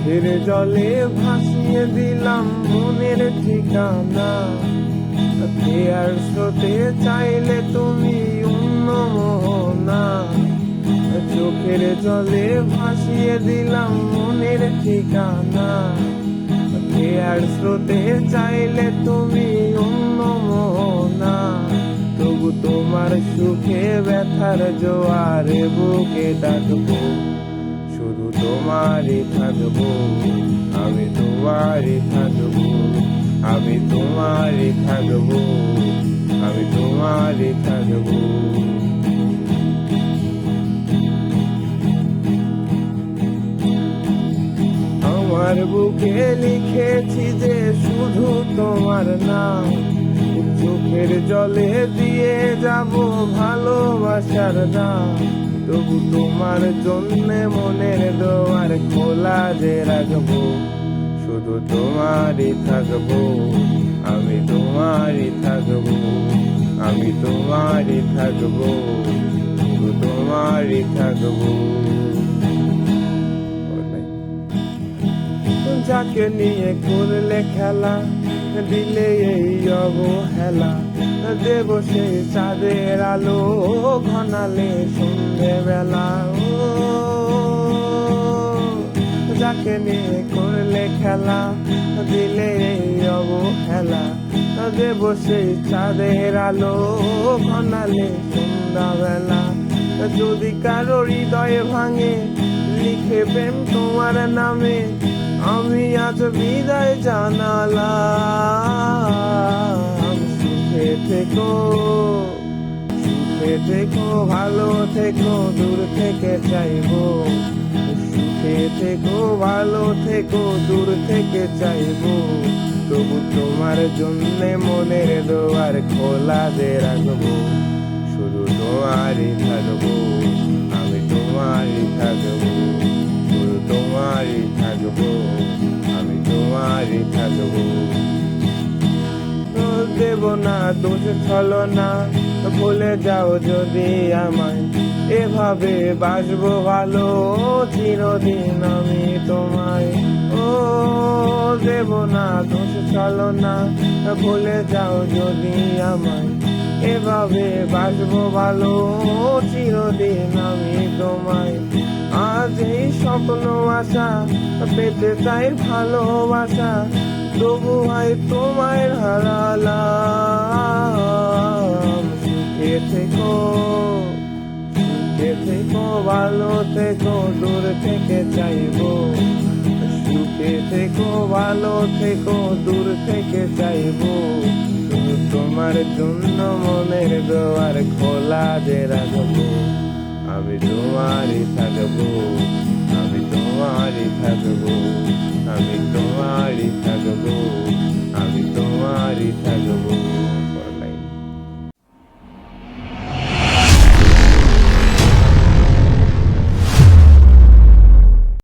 চোখের জলে ভাসিয়ে দিলাম মনের ঠিকানা। আর স্রোতে চাইলে তুমি অন্য মোহনা। চোখের জলে ভাসিয়ে দিলাম মনের ঠিকানা। আর স্রোতে চাইলে তুমি অন্য মোহনা। তবু তোমার সুখে ব্যথার জোয়ারে বুকে ডাকবো, শুধু তোমারই থাকবো, আমি তোমারই থাকবো, আমি তোমারই থাকবো, আমি তোমারই থাকবো। আমার বুকে লিখেছি যে শুধু তোমার নাম। চোখের জলে দিয়ে যাব ভালোবাসার দাম। তবু তোমার জন্যে মনের দোয়ার খোলা যে রাখবো, শুধু তোমারই থাকবো, আমি তোমারই থাকবো, আমি তোমারই থাকবো, শুধু তোমারই থাকবো। যাকে নিয়ে করলে খেলা, দিলে এই অবহেলা। দেব সেই চাঁদের আলো ঘনালে সন্ধে বেলা। যাকে নিয়ে করলে খেলা, দিলে এই অবহেলা। দেব সেই চাঁদের আলো ঘনালে সন্ধ্যা বেলা। যদি কারো হৃদয়ে ভাঙে, লিখে প্রেম তোমার নামে, আমি আজ বিদায় জানালাম। সুখে থেকো, সুখে থেকো, ভালো থেকো, দূর থেকে চাইবো। সুখে থেকো, ভালো থেকো, দূর থেকে চাইবো। তবু তোমার জন্যে মনের দোয়ার খোলা যে রাখবো, শুধু তোমারই থাকবো, আমি তোমারই থাকবো, শুধু তোমারই থাকবো, আমি তোমারই থাকবো। দেব না দোষ ছলনা, ভুলে যাও যদি আমায়। এভাবে বাসবো ভালো চিরদিন আমি তোমায়। ও দেব না দোষ ছলনা, ভুলে যাও যদি আমায়। এভাবে বাসবো ভালো চিরদিন আমি তোমায়। আজ এই স্বপ্ন আশা, পেতে চাই ভালোবাসা। তবু হয় তোমায় হারালাম। সুখে থেকো, সুখে থেকো, ভালো থেকো, দূর থেকে চাইবো। সুখে থেকো, ভালো থেকো, দূর থেকে চাইবো। শুধু তোমার জন্য মনের দোয়ার খোলা যে রাখবো, আমি তোমারই থাকবো, আমি তোমারই থাকবো, আমি তোমারই থাকবো, আমি তোমারই থাকবো।